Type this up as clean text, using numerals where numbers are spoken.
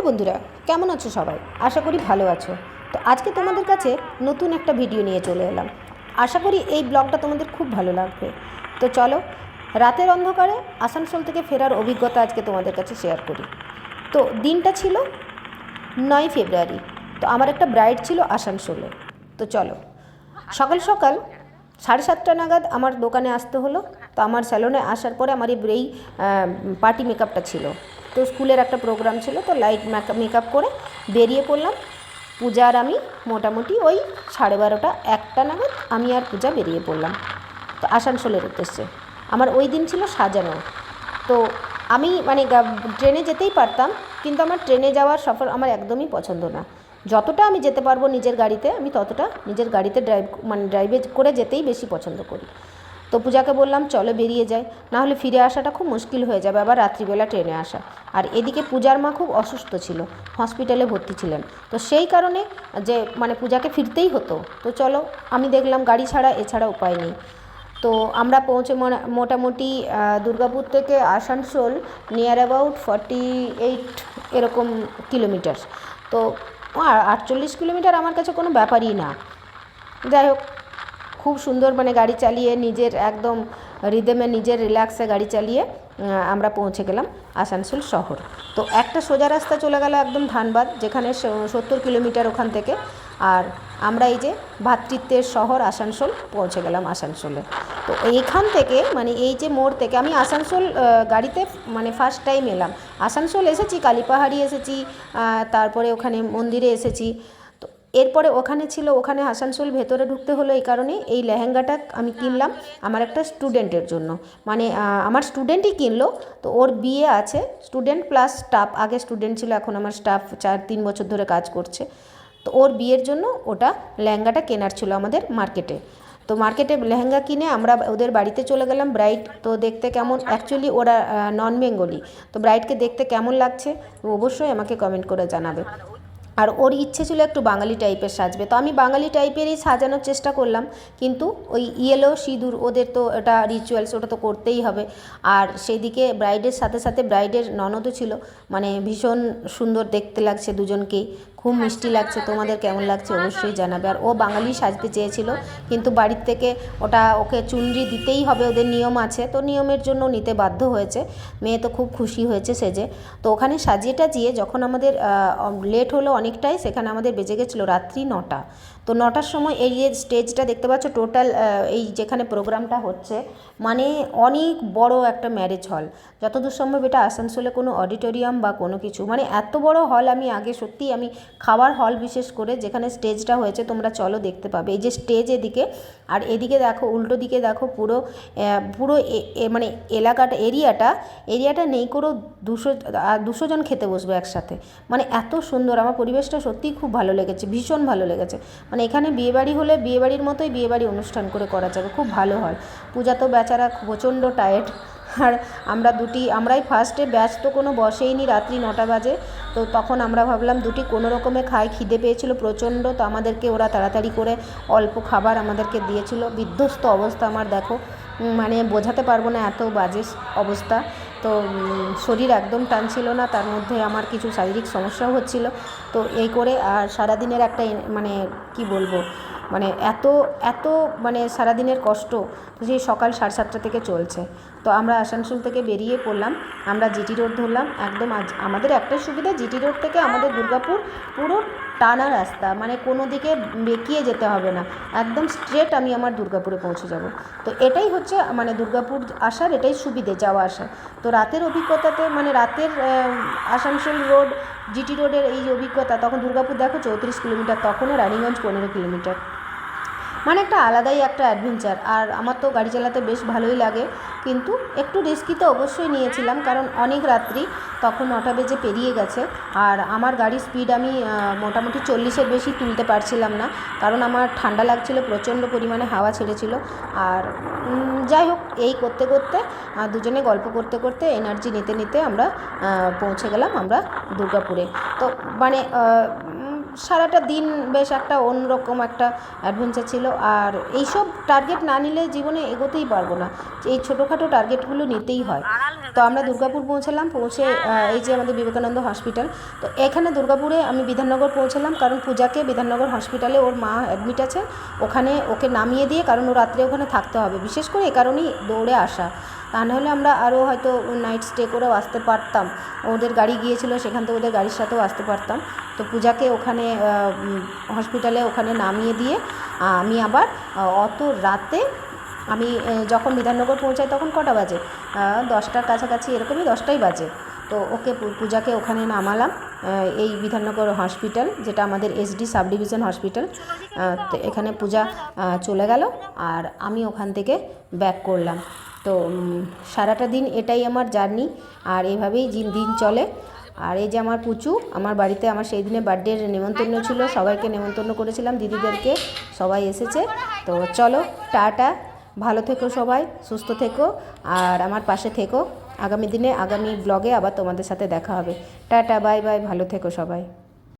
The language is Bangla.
বন্ধুরা, কেমন আছো সবাই? আশা করি ভালো আছো। তো আজকে তোমাদের কাছে নতুন একটা ভিডিও নিয়ে চলে এলাম। আশা করি এই ব্লগটা তোমাদের খুব ভালো লাগবে। তো চলো, রাতের অন্ধকারে আসানসোল থেকে ফেরার অভিজ্ঞতা আজকে তোমাদের কাছে শেয়ার করি। তো দিনটা ছিল 9 ফেব্রুয়ারি। তো আমার একটা ব্রাইড ছিল আসানসোলে। তো চলো, সকাল সকাল 7:30 নাগাদ আমার দোকানে আসতে হলো। তো আমার স্যালনে আসার পরে আমার এই পার্টি মেকআপটা ছিল। তো স্কুলের একটা প্রোগ্রাম ছিল, তো লাইট মেকআপ করে বেরিয়ে পড়লাম। পূজা আর আমি মোটামুটি ওই 12:30 1টা নাগাদ আমি আর পূজা বেরিয়ে পড়লাম তো আসানসোলের উদ্দেশ্যে। আমার ওই দিন ছিল সাজানো। তো আমি ট্রেনে যেতেই পারতাম, কিন্তু আমার ট্রেনে যাওয়ার সফর আমার একদমই পছন্দ না। যতটা আমি যেতে পারবো নিজের গাড়িতে, আমি ততটা নিজের গাড়িতে ড্রাইভে করে যেতেই বেশি পছন্দ করি। তো পূজাকে বললাম চলো বেরিয়ে যাই, নাহলে ফিরে আসাটা খুব মুশকিল হয়ে যাবে, আবার রাত্রিবেলা ট্রেনে আসা। আর এদিকে পূজার মা খুব অসুস্থ ছিল, হসপিটালে ভর্তি ছিলেন। তো সেই কারণে যে পূজাকে ফিরতেই হতো। তো চলো, আমি দেখলাম গাড়ি ছাড়া এছাড়া উপায় নেই। তো আমরা পৌঁছে মোটামুটি দুর্গাপুর থেকে আসানসোল নিয়ার অ্যাবাউট 48 এরকম কিলোমিটার। তো 48 কিলোমিটার আমার কাছে কোনো ব্যাপারই না। যাই হোক, খুব সুন্দর গাড়ি চালিয়ে নিজের একদম রিদমে, নিজের রিল্যাক্সে গাড়ি চালিয়ে আমরা পৌঁছে গেলাম আসানসোল শহর। তো একটা সোজা রাস্তা চলে গেল একদম ধানবাদ, যেখানে 70 কিলোমিটার ওখান থেকে। আর আমরা এই যে ভ্রাতৃত্বের শহর আসানসোল পৌঁছে গেলাম আসানসোলে। তো এইখান থেকে এই যে মোড় থেকে আমি আসানসোল গাড়িতে ফার্স্ট টাইম এলাম। আসানসোল এসেছি, কালীপাহাড়ি এসেছি, তারপরে ওখানে মন্দিরে এসেছি। তো এরপরে ওখানে আসানসোল ভেতরে ঢুকতে হলো এই কারণে, এই লেহেঙ্গাটা আমি কিনলাম আমার একটা স্টুডেন্টের জন্য। আমার স্টুডেন্টই কিনলো। তো ওর বিয়ে আছে, স্টুডেন্ট প্লাস স্টাফ, আগে স্টুডেন্ট ছিল, এখন আমার স্টাফ 4-3 বছর ধরে কাজ করছে। তো ওর বিয়ের জন্য ওটা লেহেঙ্গাটা কেনার ছিল আমাদের মার্কেটে। তো মার্কেটে লেহেঙ্গা কিনে আমরা ওদের বাড়িতে চলে গেলাম। ব্রাইড তো দেখতে কেমন, অ্যাকচুয়ালি ওরা নন বেঙ্গলি, তো ব্রাইডকে দেখতে কেমন লাগছে অবশ্যই আমাকে কমেন্ট করে জানাবে। আর ওর ইচ্ছে ছিল একটু বাঙালি টাইপের সাজবে, তো আমি বাঙালি টাইপেরই সাজানোর চেষ্টা করলাম। কিন্তু ওই ইয়েলো সিঁদুর, ওদের তো এটা রিচুয়ালস, ওটা তো করতেই হবে। আর সেইদিকে ব্রাইডের সাথে সাথে ব্রাইডের ননদও ছিল, ভীষণ সুন্দর দেখতে লাগছে দুজনকেই, খুব মিষ্টি লাগছে। তোমাদের কেমন লাগছে অবশ্যই জানাবে। আর ও বাঙালি সাজতে চেয়েছিল, কিন্তু বাড়ির থেকে ওকে চুনরি দিতেই হবে, ওদের নিয়ম আছে, তো নিয়মের জন্য নিতে বাধ্য হয়েছে। মেয়ে তো খুব খুশি হয়েছে সেজে। তো ওখানে সাজিয়ে টাজিয়ে যখন আমাদের লেট হলো অনেকটাই, সেখানে আমাদের বেজে গেছিলো রাত্রি 9টা। তো 9টার সময় এই যে স্টেজটা দেখতে পাচ্ছ, টোটাল এই যেখানে প্রোগ্রামটা হচ্ছে, অনেক বড় একটা ম্যারেজ হল। যতদূর সম্ভব এটা আসানসোলে কোনো অডিটোরিয়াম বা কোনো কিছু, এত বড় হল আমি আগে সত্যিই, আমি খাবার হল বিশেষ করে যেখানে স্টেজটা হয়েছে, তোমরা চলো দেখতে পাবে। এই যে স্টেজ এদিকে, আর এদিকে দেখো, উল্টো দিকে দেখো, পুরো পুরো এলাকাটা, এরিয়াটা নেই করেও 200 জন খেতে বসবে একসাথে। এত সুন্দর, আমার পরিবেশটা সত্যিই খুব ভালো লেগেছে, ভীষণ ভালো লেগেছে। এখানে বিয়েবাড়ি হলে বিয়েবাড়ির মতোই বিয়েবাড়ি অনুষ্ঠান করা যাবে, খুব ভালো হয়। পূজা তো বেচারা প্রচণ্ড টায়ার্ড। আর আমরাই ফার্স্টে, ব্যাচ তো কোনো বসেইনি, রাত্রি 9টা বাজে। তো তখন আমরা ভাবলাম দুটি কোনো রকমে খাই, খিদে পেয়েছিল প্রচণ্ড। তো আমাদেরকে ওরা তাড়াতাড়ি করে অল্প খাবার আমাদেরকে দিয়েছিল। বিধ্বস্ত অবস্থা আমার, দেখো, বোঝাতে পারবো না, এত বাজে অবস্থা। তো শরীর একদম টানছিল না, তার মধ্যে আমার কিছু শারীরিক সমস্যাও হচ্ছিল। তো এই করে আর সারাদিনের একটা কি বলবো, এত এত সারাদিনের কষ্ট সেই সকাল 7:30 থেকে চলছে। তো আমরা আসানসোল থেকে বেরিয়ে পড়লাম, আমরা জিটি রোড ধরলাম একদম। আমাদের একটাই সুবিধা, জিটি রোড থেকে আমাদের দুর্গাপুর পুরো টানা রাস্তা, কোনো দিকে বেঁকিয়ে যেতে হবে না, একদম স্ট্রেট আমি আমার দুর্গাপুরে পৌঁছে যাব। তো এটাই হচ্ছে দুর্গাপুর আসার এটাই সুবিধে, যাওয়া আসা। তো রাতের অভিজ্ঞতাতে, রাতের আসানসোল রোড, জিটি রোডের এই অভিজ্ঞতা, তখন দুর্গাপুর দেখো 34 কিলোমিটার, তখনও রানীগঞ্জ 15 কিলোমিটার, একটা আলাদাই একটা অ্যাডভেঞ্চার। আর আমার তো গাড়ি চালাতে বেশ ভালোই লাগে, কিন্তু একটু রিস্কি তো অবশ্যই নিয়েছিলাম, কারণ অনেক রাত্রি, তখন 9টা বেজে পেরিয়ে গেছে। আর আমার গাড়ির স্পিড আমি মোটামুটি 40-এর বেশি তুলতে পারছিলাম না, কারণ আমার ঠান্ডা লাগছিল, প্রচণ্ড পরিমাণে হাওয়া ছেড়েছিল। আর যাই হোক, এই করতে করতে দুজনে গল্প করতে করতে, এনার্জি নিতে নিতে আমরা পৌঁছে গেলাম আমরা দুর্গাপুরে। তো সারাটা দিন বেশ একটা অন্যরকম একটা অ্যাডভেঞ্চার ছিল। আর এইসব টার্গেট না নিলে জীবনে এগোতেই পারবো না, এই ছোটোখাটো টার্গেটগুলো নিতেই হয়। তো আমরা দুর্গাপুর পৌঁছালাম, পৌঁছে এই যে আমাদের বিবেকানন্দ হসপিটাল, তো এখানে দুর্গাপুরে আমি বিধাননগর পৌঁছালাম, কারণ পূজাকে বিধাননগর হসপিটালে ওর মা অ্যাডমিট আছে, ওখানে ওকে নামিয়ে দিয়ে, কারণ ও রাত্রে ওখানে থাকতে হবে, বিশেষ করে এ কারণেই দৌড়ে আসা। তা নাহলে আমরা আরও হয়তো নাইট স্টে করেও আসতে পারতাম, ওদের গাড়ি গিয়েছিল, সেখান থেকে ওদের গাড়ির সাথেও আসতে পারতাম। তো পূজাকে ওখানে হসপিটালে ওখানে নামিয়ে দিয়ে আমি আবার অত রাতে আমি যখন বিধাননগর পৌঁছাই তখন কটা বাজে, 10টার কাছাকাছি, এরকমই 10টাই বাজে। তো ওকে পূজাকে ওখানে নামালাম, এই বিধাননগর হসপিটাল, যেটা আমাদের এসডি সাব ডিভিশন হসপিটাল। তো এখানে পূজা চলে গেল আর আমি ওখান থেকে ব্যাক করলাম। তো সারাটা দিন এটাই আমার জার্নি, আর এইভাবেই দিন চলে। আর এই যে আমার পুচু, আমার বাড়িতে আমার সেই দিনে বার্থডের নেমন্তন্ন ছিল, সবাইকে নেমন্তন্ন করেছিলাম, দিদিদেরকে, সবাই এসেছে। তো চলো, টাটা, ভালো থেকো সবাই, সুস্থ থেকো, আর আমার পাশে থেকো। আগামী দিনে আগামী ব্লগে আবার তোমাদের সাথে দেখা হবে। টাটা, বাই বাই, ভালো থেকো সবাই।